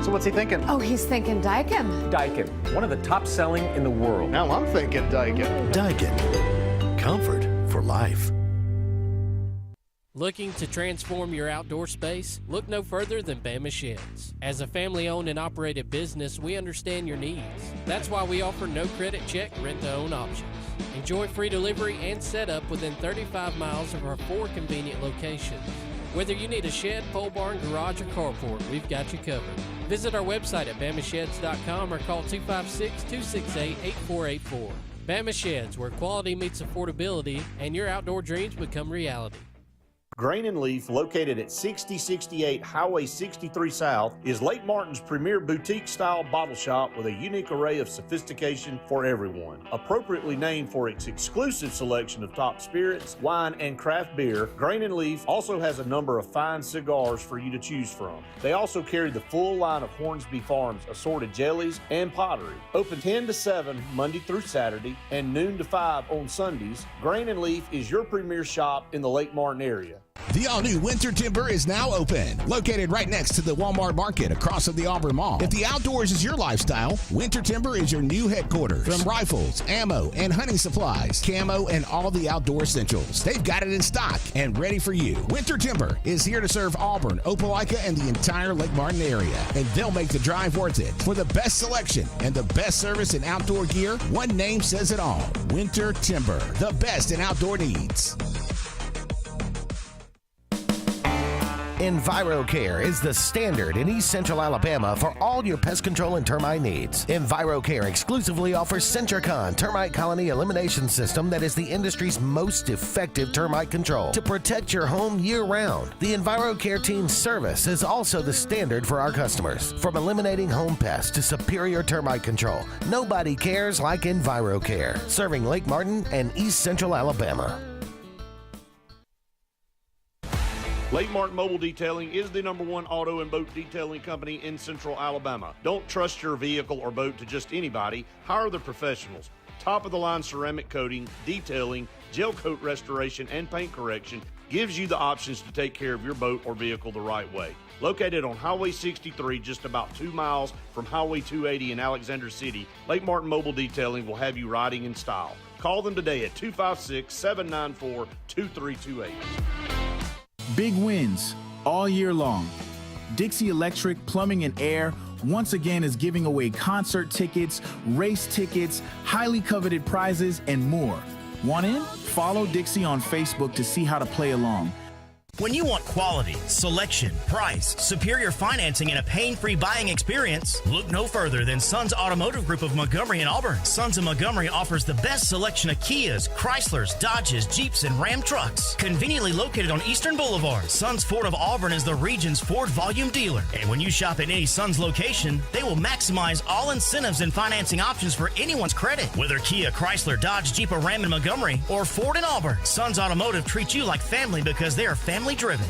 So what's he thinking? Oh, he's thinking Daikin. Daikin, one of the top selling in the world. Now I'm thinking Daikin. Daikin. Comfort for life. Looking to transform your outdoor space? Look no further than Bama Sheds. As a family-owned and operated business, we understand your needs. That's why we offer no credit check, rent-to-own options. Enjoy free delivery and setup within 35 miles of our 4 convenient locations. Whether you need a shed, pole barn, garage, or carport, we've got you covered. Visit our website at bamasheds.com or call 256-268-8484. Bama Sheds, where quality meets affordability and your outdoor dreams become reality. Grain and Leaf, located at 6068 Highway 63 South, is Lake Martin's premier boutique-style bottle shop with a unique array of sophistication for everyone. Appropriately named for its exclusive selection of top spirits, wine, and craft beer, Grain and Leaf also has a number of fine cigars for you to choose from. They also carry the full line of Hornsby Farms assorted jellies and pottery. Open 10 to 7 Monday through Saturday and noon to 5 on Sundays, Grain and Leaf is your premier shop in the Lake Martin area. The all-new Winter Timber is now open. Located right next to the Walmart Market across from the Auburn Mall. If the outdoors is your lifestyle, Winter Timber is your new headquarters. From rifles, ammo, and hunting supplies, camo, and all the outdoor essentials, they've got it in stock and ready for you. Winter Timber is here to serve Auburn, Opelika, and the entire Lake Martin area. And they'll make the drive worth it. For the best selection and the best service in outdoor gear, one name says it all. Winter Timber, the best in outdoor needs. EnviroCare is the standard in East Central Alabama for all your pest control and termite needs. EnviroCare exclusively offers Centricon termite colony elimination system that is the industry's most effective termite control to protect your home year-round. The EnviroCare team's service is also the standard for our customers. From eliminating home pests to superior termite control, nobody cares like EnviroCare, serving Lake Martin and East Central Alabama. Lake Martin Mobile Detailing is the #1 auto and boat detailing company in Central Alabama. Don't trust your vehicle or boat to just anybody. Hire the professionals. Top-of-the-line ceramic coating, detailing, gel coat restoration, and paint correction gives you the options to take care of your boat or vehicle the right way. Located on Highway 63, just about 2 miles from Highway 280 in Alexander City, Lake Martin Mobile Detailing will have you riding in style. Call them today at 256-794-2328. Big wins all year long. Dixie Electric Plumbing and Air once again is giving away concert tickets, race tickets, highly coveted prizes, and more. Want in? Follow Dixie on Facebook to see how to play along. When you want quality, selection, price, superior financing, and a pain-free buying experience, look no further than Sons Automotive Group of Montgomery and Auburn. Sons of Montgomery offers the best selection of Kias, Chryslers, Dodges, Jeeps, and Ram trucks. Conveniently located on Eastern Boulevard, Sons Ford of Auburn is the region's Ford volume dealer. And when you shop at any Sons location, they will maximize all incentives and financing options for anyone's credit. Whether Kia, Chrysler, Dodge, Jeep, or Ram in Montgomery, or Ford in Auburn, Sons Automotive treats you like family because they are family driven.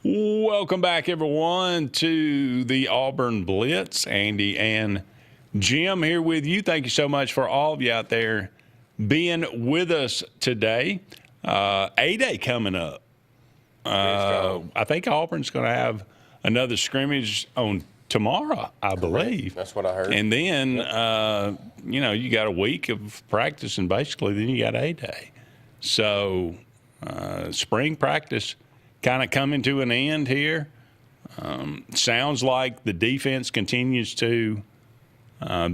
Welcome back, everyone, to the Auburn Blitz. Andy and Jim here with you. Thank you so much for all of you out there being with us today. A-Day coming up. I think Auburn's going to have another scrimmage on tomorrow, I believe. That's what I heard. And then, you got a week of practice, and basically then you got A-Day. So spring practice kind of coming to an end here. Sounds like the defense continues to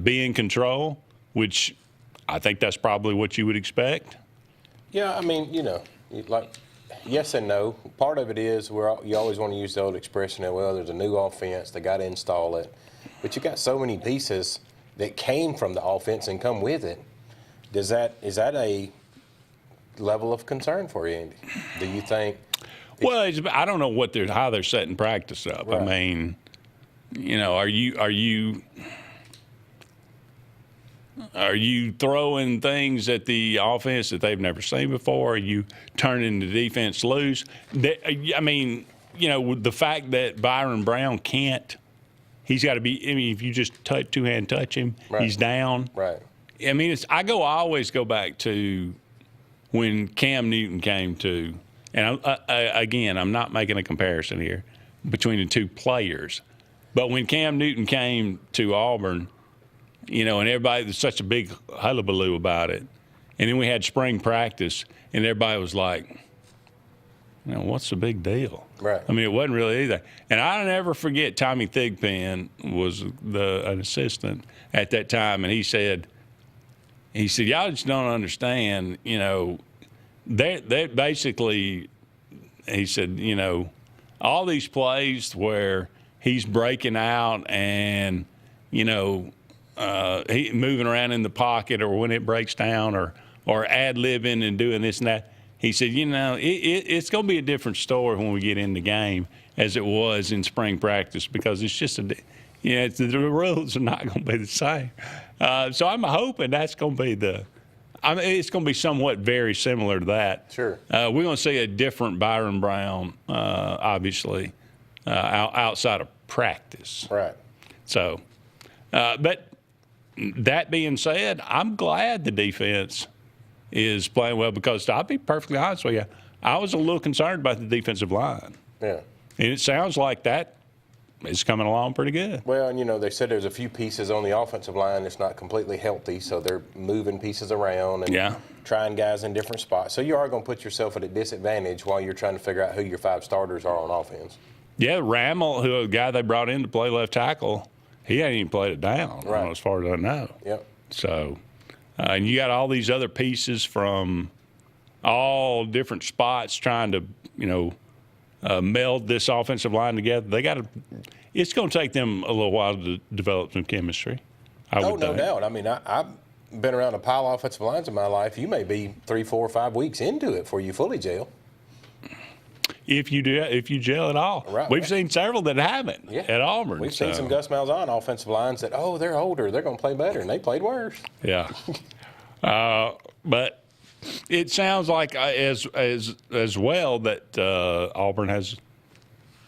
be in control, which I think that's probably what you would expect. Yeah, I mean, yes and no. Part of it is you always want to use the old expression that, well, there's a new offense, they got to install it. But you got so many pieces that came from the offense and come with it. Is that a level of concern for you, Andy? Do you think? Well, I don't know how they're setting practice up. Right. I mean, are you throwing things at the offense that they've never seen before? Are you turning the defense loose? I mean, with the fact that Byron Brown can't, he's got to be. I mean, if you just two-hand touch him, right, he's down. Right. I mean, I always go back to when Cam Newton came to. And again, I'm not making a comparison here between the two players. But when Cam Newton came to Auburn, and everybody, there's such a big hullabaloo about it. And then we had spring practice, and everybody was like, what's the big deal? Right. I mean, it wasn't really anything. And I'll never forget Tommy Thigpen was an assistant at that time, and he said, y'all just don't understand, They basically, he said, all these plays where he's breaking out and, he moving around in the pocket, or when it breaks down, or ad-libbing and doing this and that. He said, it's going to be a different story when we get in the game as it was in spring practice, because it's just the rules are not going to be the same. So I'm hoping that's going to be it's going to be somewhat very similar to that. Sure. We're going to see a different Byron Brown, obviously, outside of practice. Right. So, but that being said, I'm glad the defense is playing well, because I'll be perfectly honest with you, I was a little concerned about the defensive line. Yeah. And it sounds like that is coming along pretty good. Well, and they said there's a few pieces on the offensive line that's not completely healthy, so they're moving pieces around and trying guys in different spots. So you are going to put yourself at a disadvantage while you're trying to figure out who your 5 starters are on offense. Yeah, Rammel, a guy they brought in to play left tackle, he hadn't even played it down, right, as far as I know. Yep. So, and you got all these other pieces from all different spots trying to, meld this offensive line together. It's going to take them a little while to develop some chemistry. No doubt. I mean, I've been around a pile of offensive lines in my life. You may be 3, 4, 5 weeks into it before you fully gel. If you gel at all. Right. We've seen several that haven't at Auburn. We've seen some Gus Malzahn offensive lines that, they're older, they're going to play better, and they played worse. Yeah. But it sounds like as well that Auburn has,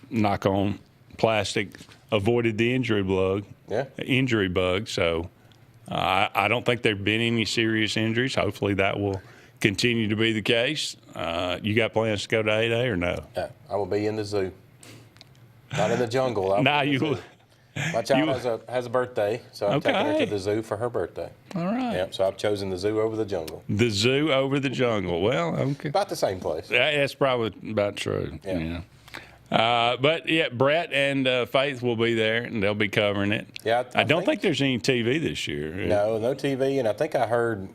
knock on plastic, avoided the injury bug. So I don't think there have been any serious injuries. Hopefully that will continue to be the case. You got plans to go to A-Day or no? Yeah, I will be in the zoo. Not in the jungle. My child has a birthday, so I'm taking her to the zoo for her birthday. All right. Yep, so I've chosen the zoo over the jungle. The zoo over the jungle. Well, okay. About the same place. That's probably about true. Yeah. But, yeah, Brett and Faith will be there, and they'll be covering it. Yeah, I don't think there's any TV this year. No TV, and I think I heard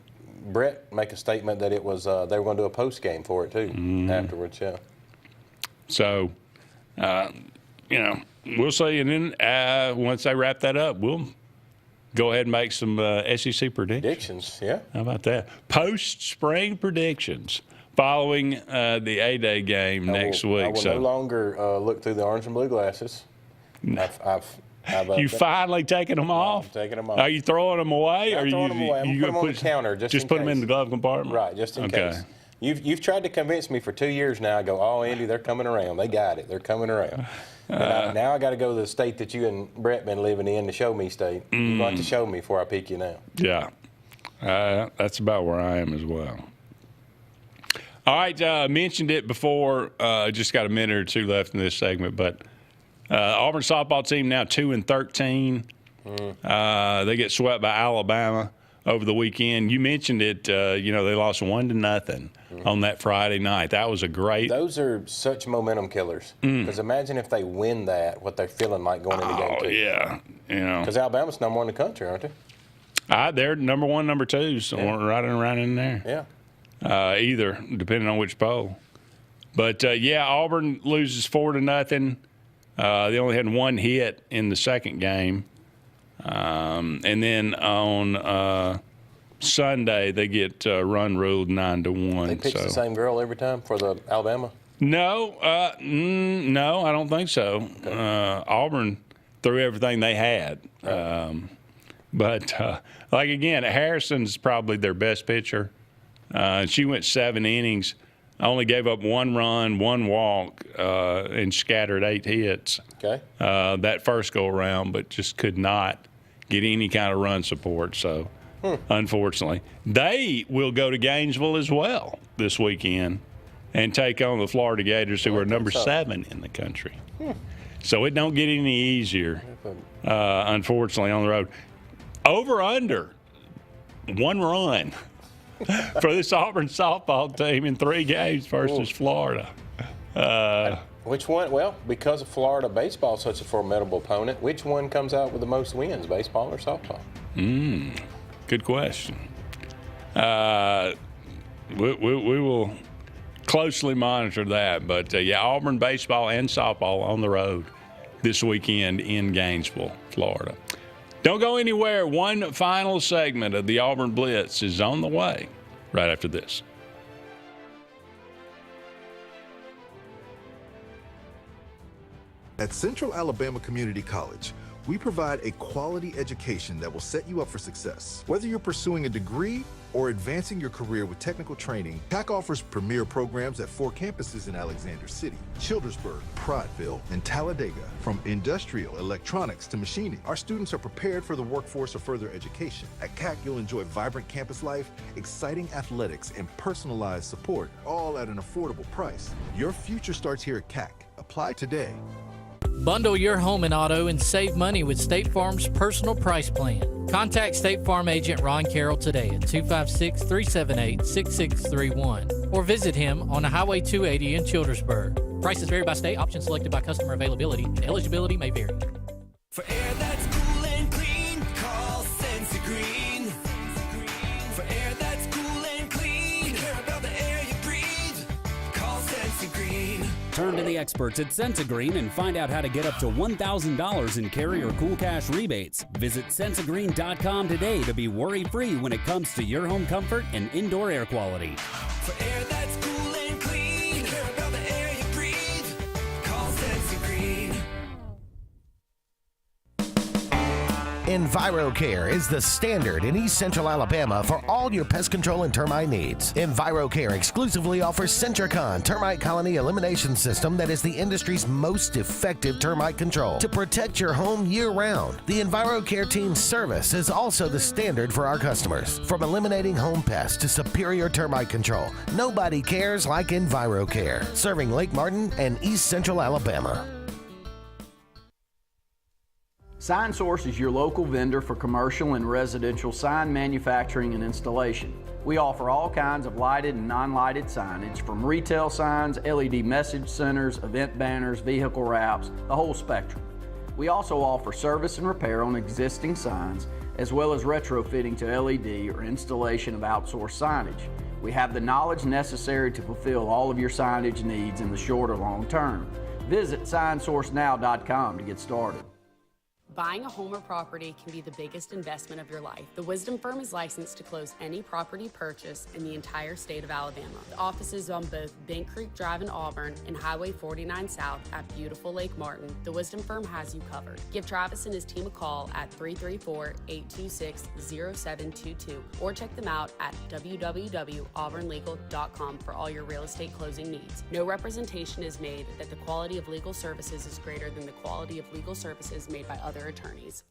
Brett make a statement that it was they were going to do a post game for it too afterwards. Yeah. So, we'll see, and then once they wrap that up, we'll go ahead and make some SEC predictions. Yeah. How about that? Post spring predictions following the A-Day game next week. I will no longer look through the orange and blue glasses. You finally taking them off? I'm taking them off. Are you throwing them away? I'm throwing them away. I'm you put them on gonna the counter just put in them in case. the glove compartment? Right, just in case. You've tried to convince me for 2 years now. I go, oh, Andy, they're coming around. They got it. They're coming around. Now I got to go to the state that you and Brett been living in, the show me state. You're going to show me before I pick you now. Yeah. That's about where I am as well. All right, I mentioned it before. Just got a minute or two left in this segment, but Auburn softball team now 2-13. They get swept by Alabama over the weekend. You mentioned it. They lost 1-0 on that Friday night. That was a great. Those are such momentum killers. Because imagine if they win that, what they're feeling like going into game 2. Oh yeah, Because Alabama's number 1 in the country, aren't they? They're number 1, number 2, so right around in there. Yeah. Either, depending on which poll. But, Auburn loses 4-0. They only had 1 hit in the second game. And then on Sunday, they get run ruled 9-1. They pick the same girl every time for the Alabama? No, no, I don't think so. Okay. Auburn threw everything they had. But again, Harrison's probably their best pitcher. She went 7 innings, only gave up 1 run, 1 walk, and scattered 8 hits. Okay. That first go around, but just could not get any kind of run support. So, unfortunately, they will go to Gainesville as well this weekend and take on the Florida Gators, who are number 7 in the country. So it don't get any easier, unfortunately, on the road. Over under 1 run. For this Auburn softball team in 3 games versus Florida. Which one? Well, because of Florida baseball is such a formidable opponent, which one comes out with the most wins, baseball or softball? Good question. We will closely monitor that. But, Auburn baseball and softball on the road this weekend in Gainesville, Florida. Don't go anywhere. One final segment of the Auburn Blitz is on the way right after this. At Central Alabama Community College, we provide a quality education that will set you up for success. Whether you're pursuing a degree or advancing your career with technical training, TAC offers premier programs at 4 campuses in Alexander City, Childersburg, Prattville, and Talladega. From industrial, electronics to machining, our students are prepared for the workforce or further education. At CAC, you'll enjoy vibrant campus life, exciting athletics, and personalized support, all at an affordable price. Your future starts here at CAC. Apply today. Bundle your home and auto and save money with State Farm's personal price plan. Contact State Farm agent Ron Carroll today at 256-378-6631 or visit him on Highway 280 in Childersburg. Prices vary by state, options selected by customer availability, and eligibility may vary. For air that's cool and clean, call Sensi Green. For air that's cool and clean, care about the air you breathe, call Sensi Green. Turn to the experts at Sensigreen and find out how to get up to $1,000 in carrier cool cash rebates. Visit Sensigreen.com today to be worry-free when it comes to your home comfort and indoor air quality. For air that's cool and clean, care about the air you breathe, call Sensi Green. EnviroCare is the standard in East Central Alabama for all your pest control and termite needs. EnviroCare exclusively offers Centricon termite colony elimination system that is the industry's most effective termite control to protect your home year-round. The EnviroCare team's service is also the standard for our customers. From eliminating home pests to superior termite control, nobody cares like EnviroCare. Serving Lake Martin and East Central Alabama. Sign Source is your local vendor for commercial and residential sign manufacturing and installation. We offer all kinds of lighted and non-lighted signage, from retail signs, LED message centers, event banners, vehicle wraps, the whole spectrum. We also offer service and repair on existing signs, as well as retrofitting to LED or installation of outsourced signage. We have the knowledge necessary to fulfill all of your signage needs in the short or long term. Visit signsourcenow.com to get started. Buying a home or property can be the biggest investment of your life. The Wisdom Firm is licensed to close any property purchase in the entire state of Alabama. The office is on both Bank Creek Drive in Auburn and Highway 49 South at beautiful Lake Martin. The Wisdom Firm has you covered. Give Travis and his team a call at 334-826-0722 or check them out at www.auburnlegal.com for all your real estate closing needs. No representation is made that the quality of legal services is greater than the quality of legal services made by other attorneys.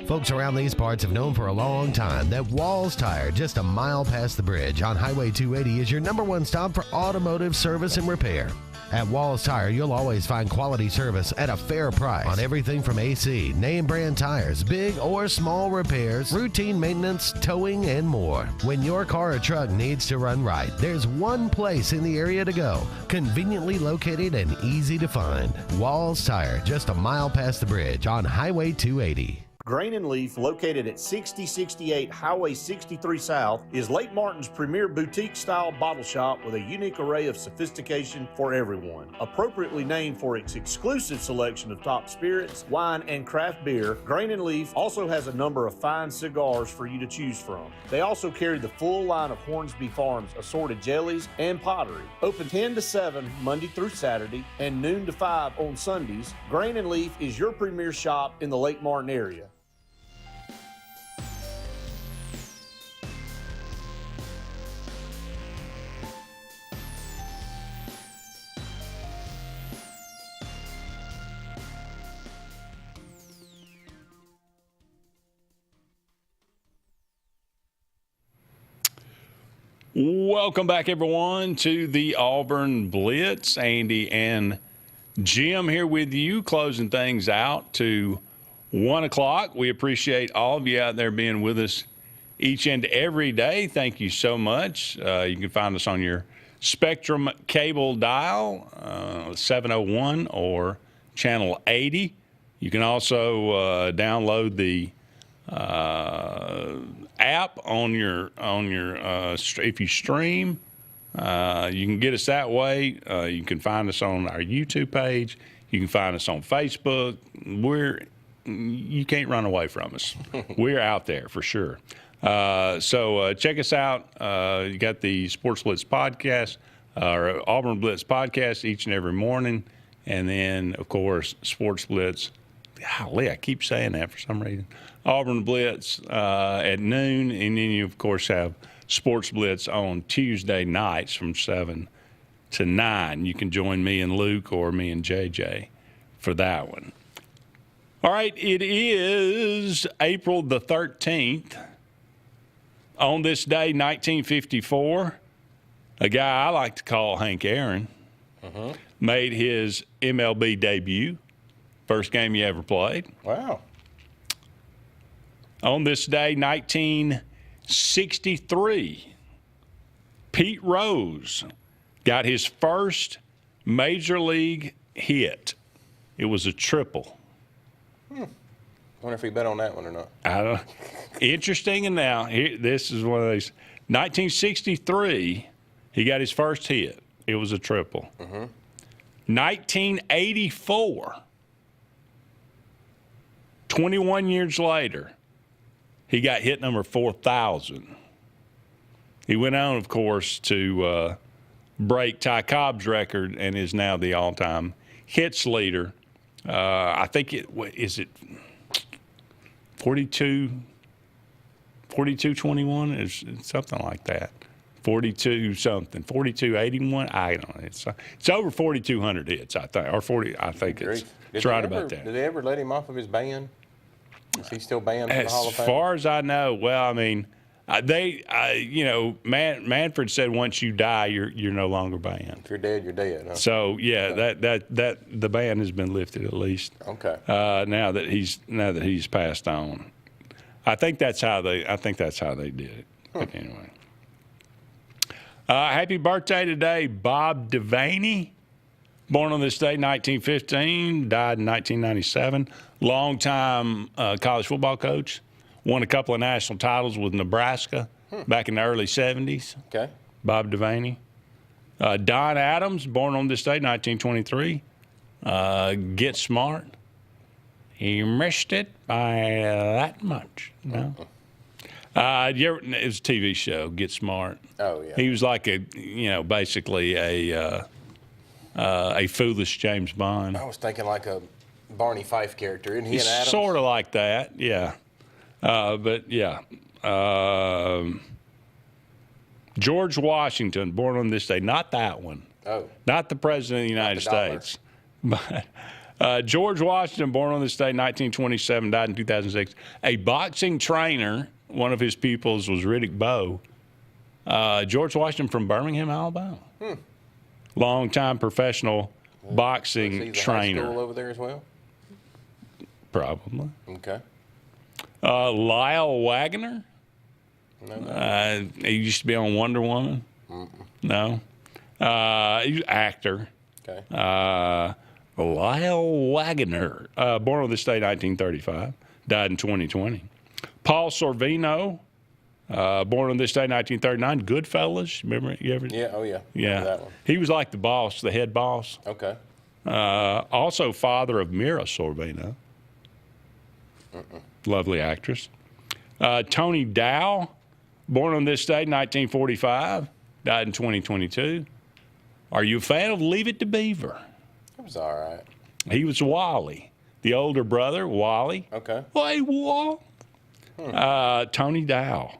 Folks around these parts have known for a long time that Walls Tire, just a mile past the bridge on Highway 280, is your #1 stop for automotive service and repair. At Walls Tire, you'll always find quality service at a fair price on everything from AC, name brand tires, big or small repairs, routine maintenance, towing, and more. When your car or truck needs to run right, there's one place in the area to go, conveniently located and easy to find. Walls Tire, just a mile past the bridge on Highway 280. Grain and Leaf, located at 6068 Highway 63 South, is Lake Martin's premier boutique-style bottle shop with a unique array of sophistication for everyone. Appropriately named for its exclusive selection of top spirits, wine, and craft beer, Grain and Leaf also has a number of fine cigars for you to choose from. They also carry the full line of Hornsby Farms assorted jellies and pottery. Open 10 to 7 Monday through Saturday and noon to 5 on Sundays, Grain and Leaf is your premier shop in the Lake Martin area. Welcome back, everyone, to the Auburn Blitz. Andy and Jim here with you, closing things out to 1 o'clock. We appreciate all of you out there being with us each and every day. Thank you so much. You can find us on your Spectrum cable dial, 701 or channel 80. You can also download the app on your if you stream, you can get us that way. You can find us on our YouTube page. You can find us on Facebook. You can't run away from us. We're out there for sure. So check us out. You got the Sports Blitz podcast, or Auburn Blitz podcast each and every morning, and then of course Sports Blitz. Golly, I keep saying that for some reason. Auburn Blitz at noon, and then you, of course, have Sports Blitz on Tuesday nights from 7 to 9. You can join me and Luke or me and JJ for that one. All right, it is April the 13th. On this day, 1954, a guy I like to call Hank Aaron made his MLB debut. First game he ever played. Wow. On this day, 1963, Pete Rose got his first major league hit. It was a triple. Wonder if he bet on that one or not. I don't. Interesting. And now this is one of these. 1963, he got his first hit. It was a triple. 1984, 21 years later, he got hit number 4,000. He went on, of course, to break Ty Cobb's record and is now the all-time hits leader. I think is it 42-21? It's something like that. 42-something, 42-81. I don't know. It's over 4,200 hits, I think, or 40. I think it's right about that. Did they ever let him off of his ban? Is he still banned from the Hall of Fame? As far as I know, well, I mean, Manfred said once you die, you're no longer banned. If you're dead, you're dead. Huh? So that the ban has been lifted at least. Okay. Now that he's passed on, I think that's how they did it. But anyway, happy birthday today, Bob Devaney. Born on this day, 1915, died in 1997. Longtime college football coach. Won a couple of national titles with Nebraska back in the early 70s. Okay. Bob Devaney. Don Adams, born on this day, 1923. Get Smart. He missed it by that much. No. It was a TV show, Get Smart. Oh, yeah. He was like basically a foolish James Bond. I was thinking like a Barney Fife character. Isn't he He's an Adams? sort of like that, yeah. But yeah. George Washington, born on this day, not that one. Oh. Not the President of the United States. But George Washington, born on this day, 1927, died in 2006. A boxing trainer, one of his pupils was Riddick Bowe. George Washington from Birmingham, Alabama. Longtime professional boxing trainer. High school over there as well? Probably. Okay. Lyle Wagner. No. He used to be on Wonder Woman. No. He was an actor. Okay. Lyle Wagner, born on this day, 1935, died in 2020. Paul Sorvino, born on this day, 1939. Goodfellas. Remember? You ever? Yeah. Oh, yeah. Yeah. Remember that one. He was like the boss, the head boss. Okay. Also, father of Mira Sorvino. Lovely actress. Tony Dow, born on this day, 1945, died in 2022. Are you a fan of Leave It to Beaver? It was all right. He was Wally, the older brother, Wally. Okay. Hey, Wall. Tony Dow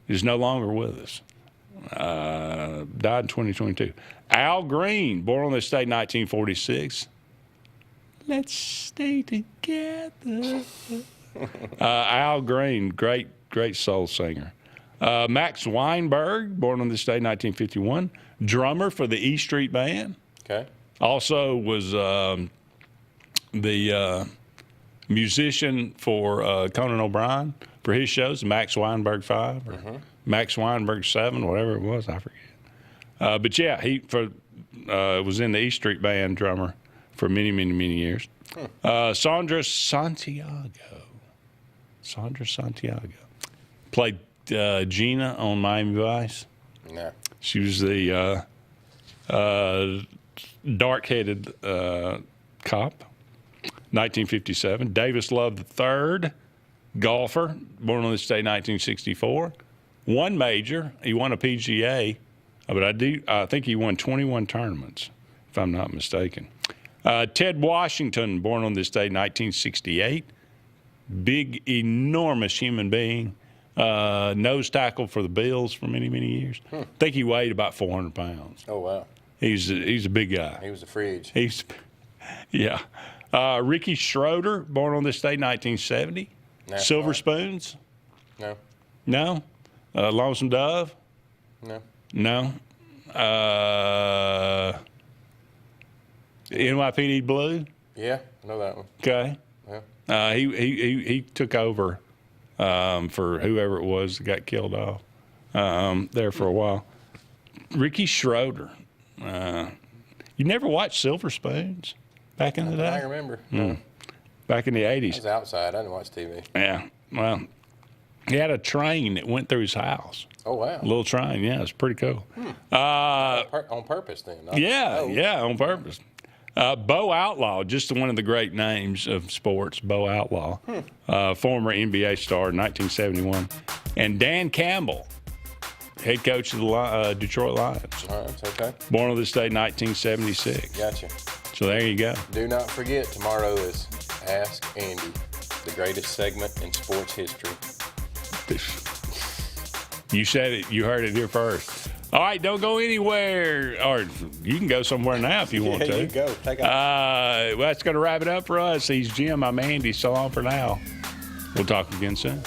is no longer with us. Died in 2022. Al Green, born on this day, 1946. Let's stay together. Al Green, great soul singer. Max Weinberg, born on this day, 1951. Drummer for the E Street Band. Okay. Also was the musician for Conan O'Brien for his shows, Max Weinberg 5 or Max Weinberg 7, whatever it was, I forget. But yeah, he was in the E Street Band, drummer for many, many, many years. Sandra Santiago played Gina on Miami Vice. Yeah. She was the dark-headed cop. 1957. Davis Love III, golfer, born on this day, 1964. Won major. He won a PGA, but I think he won 21 tournaments, if I'm not mistaken. Ted Washington, born on this day, 1968. Big, enormous human being. Nose tackle for the Bills for many, many years. I think he weighed about 400 pounds. Oh, wow. He's a big guy. He was a fridge. Yeah. Ricky Schroeder, born on this day, 1970. Silver Spoons? No. No? Lonesome Dove? No. No. NYPD Blue? Yeah, I know that one. Okay. Yeah. He took over for whoever it was that got killed off there for a while. Ricky Schroeder. You never watched Silver Spoons back in the day? I remember. No. Back in the 80s. I was outside. I didn't watch TV. Yeah. Well, he had a train that went through his house. Oh, wow. A little train. Yeah, it's pretty cool. On purpose, then. On purpose. Bo Outlaw, just one of the great names of sports, Bo Outlaw, former NBA star, 1971. And Dan Campbell, head coach of the Detroit Lions. All right, okay. Born on this day, 1976. Gotcha. So there you go. Do not forget, tomorrow is Ask Andy, the greatest segment in sports history. You said it. You heard it here first. All right, don't go anywhere. Or you can go somewhere now if you want to. You go. Take off. Well, that's going to wrap it up for us. He's Jim. I'm Andy. So long for now. We'll talk again soon.